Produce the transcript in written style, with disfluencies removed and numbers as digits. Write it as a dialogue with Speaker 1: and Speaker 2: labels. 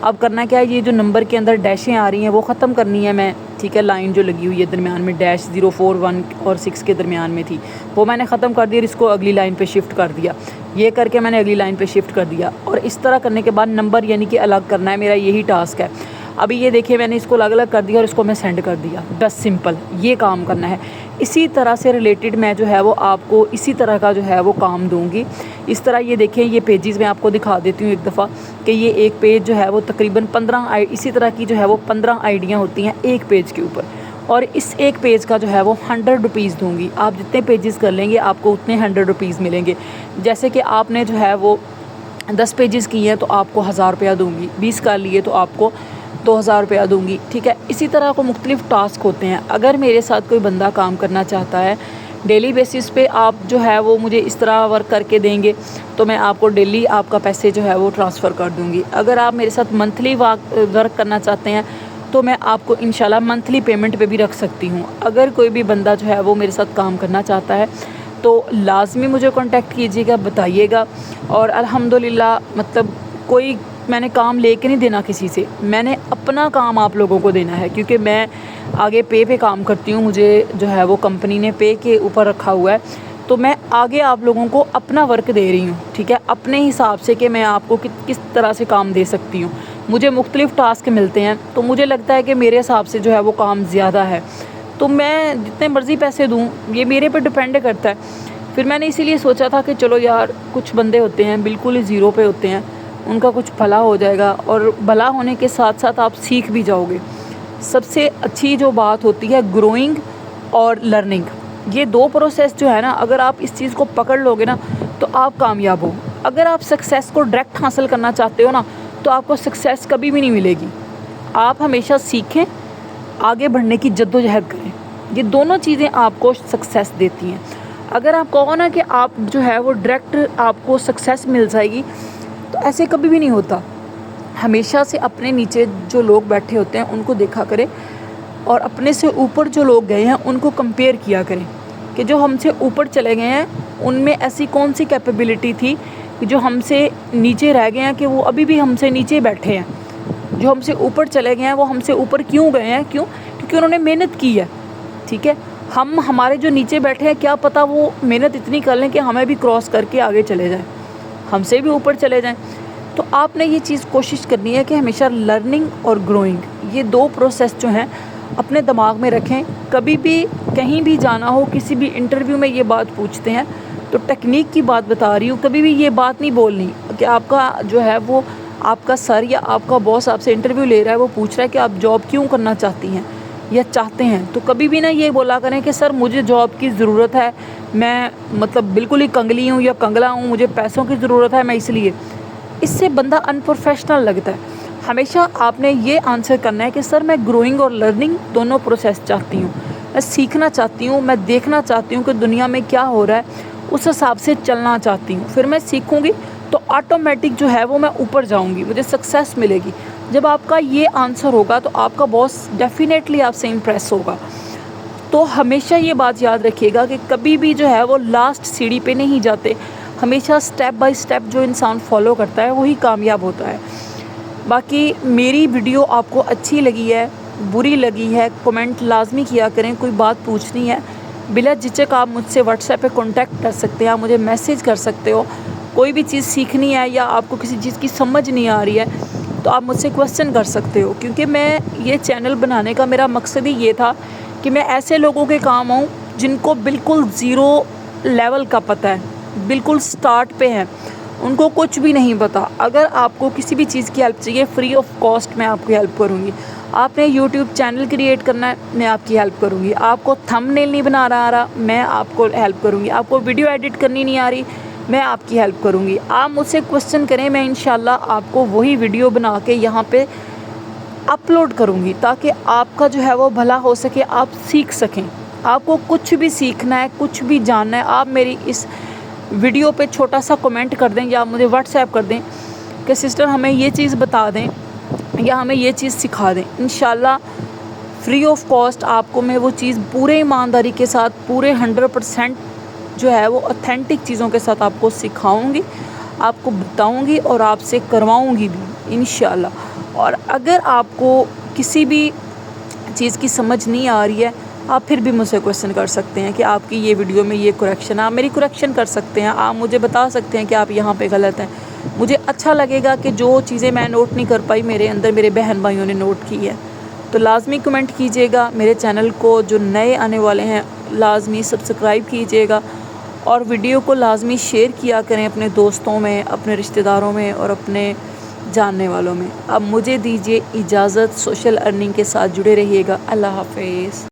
Speaker 1: اب کرنا کیا ہے، یہ جو نمبر کے اندر ڈیشیں آ رہی ہیں وہ ختم کرنی ہے میں، ٹھیک ہے، لائن جو لگی ہوئی ہے درمیان میں ڈیش 0 4 1 اور 6 کے درمیان میں تھی وہ میں نے ختم کر دی اور اس کو اگلی لائن پہ شفٹ کر دیا، یہ کر کے میں نے اگلی لائن پہ شفٹ کر دیا، اور اس طرح کرنے کے بعد نمبر یعنی کہ الگ کرنا ہے، میرا یہی ٹاسک ہے۔ ابھی یہ دیکھیں میں نے اس کو الگ الگ کر دیا اور اس کو میں سینڈ کر دیا، بس سمپل یہ کام کرنا ہے۔ اسی طرح سے ریلیٹڈ میں جو ہے وہ آپ کو اسی طرح کا جو ہے وہ کام دوں گی۔ اس طرح یہ دیکھیں، یہ پیجز میں آپ کو دکھا دیتی ہوں ایک دفعہ کہ یہ ایک پیج جو ہے وہ تقریباً 15 اسی طرح کی جو ہے وہ 15 آئیڈیاں ہوتی ہیں ایک پیج کے اوپر، اور اس ایک پیج کا جو ہے وہ 100 روپیز دوں گی۔ آپ جتنے پیجز کر لیں گے آپ کو اتنے 100 روپیز ملیں گے۔ جیسے کہ آپ نے جو ہے وہ 10 پیجز کیے ہیں تو آپ کو 1000 روپیہ دوں گی، 20 کر لیے تو آپ کو 2000 روپیہ دوں گی، ٹھیک ہے۔ اسی طرح کو مختلف ٹاسک ہوتے ہیں۔ اگر میرے ساتھ کوئی بندہ کام کرنا چاہتا ہے ڈیلی بیسس پہ، آپ جو ہے وہ مجھے اس طرح ورک کر کے دیں گے تو میں آپ کو ڈیلی آپ کا پیسے جو ہے وہ ٹرانسفر کر دوں گی۔ اگر آپ میرے ساتھ منتھلی ورک کرنا چاہتے ہیں تو میں آپ کو انشاءاللہ منتھلی پیمنٹ پہ بھی رکھ سکتی ہوں۔ اگر کوئی بھی بندہ جو ہے وہ میرے ساتھ کام کرنا چاہتا ہے تو لازمی مجھے کانٹیکٹ کیجیے گا، بتائیے گا، اور الحمدللہ مطلب کوئی میں نے کام لے کے نہیں دینا کسی سے، میں نے اپنا کام آپ لوگوں کو دینا ہے، کیونکہ میں آگے پہ کام کرتی ہوں، مجھے جو ہے وہ کمپنی نے پے کے اوپر رکھا ہوا ہے، تو میں آگے آپ لوگوں کو اپنا ورک دے رہی ہوں، ٹھیک ہے، اپنے حساب سے کہ میں آپ کو کس طرح سے کام دے سکتی ہوں۔ مجھے مختلف ٹاسک ملتے ہیں تو مجھے لگتا ہے کہ میرے حساب سے جو ہے وہ کام زیادہ ہے، تو میں جتنے مرضی پیسے دوں یہ میرے پہ ڈپینڈ کرتا ہے۔ پھر میں نے اسی لیے سوچا تھا کہ چلو یار، کچھ بندے ہوتے ہیں بالکل ہی زیرو پہ ہوتے ہیں، ان کا کچھ بھلا ہو جائے گا، اور بھلا ہونے کے ساتھ ساتھ آپ سیکھ بھی جاؤ گے۔ سب سے اچھی جو بات ہوتی ہے گروئنگ اور لرننگ، یہ دو پروسیس جو ہے نا، اگر آپ اس چیز کو پکڑ لو گے نا تو آپ کامیاب ہو۔ اگر آپ سکسیس کو ڈائریکٹ حاصل کرنا چاہتے ہو نا تو آپ کو سکسیس کبھی بھی نہیں ملے گی۔ آپ ہمیشہ سیکھیں، آگے بڑھنے کی جد و جہد کریں، یہ دونوں چیزیں آپ کو سکسیس دیتی ہیں۔ اگر آپ کہو نا کہ آپ جو ہے وہ ڈائریکٹ آپ کو سکسیس مل جائے گی تو ایسے کبھی بھی نہیں ہوتا۔ ہمیشہ سے اپنے نیچے جو لوگ بیٹھے ہوتے ہیں ان کو دیکھا کریں، اور اپنے سے اوپر جو لوگ گئے ہیں ان کو کمپیئر کیا کریں کہ جو ہم سے اوپر چلے گئے ہیں ان میں ایسی کون سی کیپیبلٹی تھی کہ جو ہم سے نیچے رہ گئے ہیں کہ وہ ابھی بھی ہم سے نیچے بیٹھے ہیں۔ جو ہم سے اوپر چلے گئے ہیں وہ ہم سے اوپر کیوں گئے ہیں؟ کیونکہ انہوں نے محنت کی ہے، ٹھیک ہے۔ ہمارے جو نیچے بیٹھے ہیں کیا پتہ وہ محنت اتنی کر لیں کہ ہمیں بھی کراس کر کے آگے چلے جائیں، ہم سے بھی اوپر چلے جائیں۔ تو آپ نے یہ چیز کوشش کرنی ہے کہ ہمیشہ لرننگ اور گروئنگ، یہ دو پروسیس جو ہیں اپنے دماغ میں رکھیں۔ کبھی بھی کہیں بھی جانا ہو، کسی بھی انٹرویو میں یہ بات پوچھتے ہیں تو ٹیکنیک کی بات بتا رہی ہوں، کبھی بھی یہ بات نہیں بولنی کہ آپ کا جو ہے وہ آپ کا سر یا آپ کا باس آپ سے انٹرویو لے رہا ہے، وہ پوچھ رہا ہے کہ آپ جاب کیوں کرنا چاہتی ہیں یا چاہتے ہیں، تو کبھی بھی نہ یہ بولا کریں کہ سر مجھے جاب کی ضرورت ہے، میں مطلب بالکل ہی کنگلی ہوں یا کنگلا ہوں، مجھے پیسوں کی ضرورت ہے میں اس لیے۔ اس سے بندہ ان پروفیشنل لگتا ہے۔ ہمیشہ آپ نے یہ آنسر کرنا ہے کہ سر میں گروئنگ اور لرننگ دونوں پروسیس چاہتی ہوں، میں سیکھنا چاہتی ہوں، میں دیکھنا چاہتی ہوں کہ دنیا میں کیا ہو رہا ہے، اس حساب سے چلنا چاہتی ہوں، پھر میں سیکھوں گی تو آٹومیٹک جو ہے وہ میں اوپر جاؤں گی، مجھے سکسیس ملے گی۔ جب آپ کا یہ آنسر ہوگا تو آپ کا باس ڈیفینیٹلی آپ سے امپریس ہوگا۔ تو ہمیشہ یہ بات یاد رکھیے گا کہ کبھی بھی جو ہے وہ لاسٹ سیڑھی پہ نہیں جاتے، ہمیشہ سٹیپ بائی سٹیپ جو انسان فالو کرتا ہے وہی کامیاب ہوتا ہے۔ باقی میری ویڈیو آپ کو اچھی لگی ہے، بری لگی ہے، کمنٹ لازمی کیا کریں۔ کوئی بات پوچھنی ہے بلا جھجک آپ مجھ سے واٹس ایپ پہ کانٹیکٹ کر سکتے ہیں، آپ مجھے میسیج کر سکتے ہو۔ کوئی بھی چیز سیکھنی ہے یا آپ کو کسی چیز کی سمجھ نہیں آ رہی ہے تو آپ مجھ سے کویسچن کر سکتے ہو، کیونکہ میں یہ چینل بنانے کا میرا مقصد ہی یہ تھا کہ میں ایسے لوگوں کے کام آؤں جن کو بالکل زیرو لیول کا پتہ ہے، بالکل سٹارٹ پہ ہیں، ان کو کچھ بھی نہیں پتا۔ اگر آپ کو کسی بھی چیز کی ہیلپ چاہیے فری آف کاسٹ میں آپ کی ہیلپ کروں گی۔ آپ نے یوٹیوب چینل کریٹ کرنا ہے، میں آپ کی ہیلپ کروں گی۔ آپ کو تھم نیل نہیں بنا آ رہا، میں آپ کو ہیلپ کروں گی۔ آپ کو ویڈیو ایڈٹ کرنی نہیں آ رہی، میں آپ کی ہیلپ کروں گی۔ آپ مجھ سے کویسچن کریں، میں انشاءاللہ آپ کو وہی ویڈیو بنا کے یہاں پہ اپلوڈ کروں گی تاکہ آپ کا جو ہے وہ بھلا ہو سکے، آپ سیکھ سکیں۔ آپ کو کچھ بھی سیکھنا ہے، کچھ بھی جاننا ہے، آپ میری اس ویڈیو پہ چھوٹا سا کمنٹ کر دیں یا مجھے واٹس ایپ کر دیں کہ سسٹر ہمیں یہ چیز بتا دیں یا ہمیں یہ چیز سکھا دیں۔ انشاءاللہ فری آف کاسٹ آپ کو میں وہ چیز پورے ایمانداری کے ساتھ، پورے 100% جو ہے وہ اوتھینٹک چیزوں کے ساتھ آپ کو سکھاؤں گی، آپ کو بتاؤں گی اور آپ سے کرواؤں گی بھی۔ انشاءاللہ۔ اور اگر آپ کو کسی بھی چیز کی سمجھ نہیں آ رہی ہے، آپ پھر بھی مجھ سے کویسچن کر سکتے ہیں کہ آپ کی یہ ویڈیو میں یہ کریکشن، آپ میری کریکشن کر سکتے ہیں، آپ مجھے بتا سکتے ہیں کہ آپ یہاں پہ غلط ہیں۔ مجھے اچھا لگے گا کہ جو چیزیں میں نوٹ نہیں کر پائی میرے اندر میرے بہن بھائیوں نے نوٹ کی ہے۔ تو لازمی کمنٹ کیجیے گا، میرے چینل کو جو نئے آنے والے ہیں لازمی سبسکرائب کیجیے گا، اور ویڈیو کو لازمی شیئر کیا کریں اپنے دوستوں میں، اپنے رشتہ داروں میں اور اپنے جاننے والوں میں۔ اب مجھے دیجیے اجازت، سوشل ارننگ کے ساتھ جڑے رہیے گا۔ اللہ حافظ۔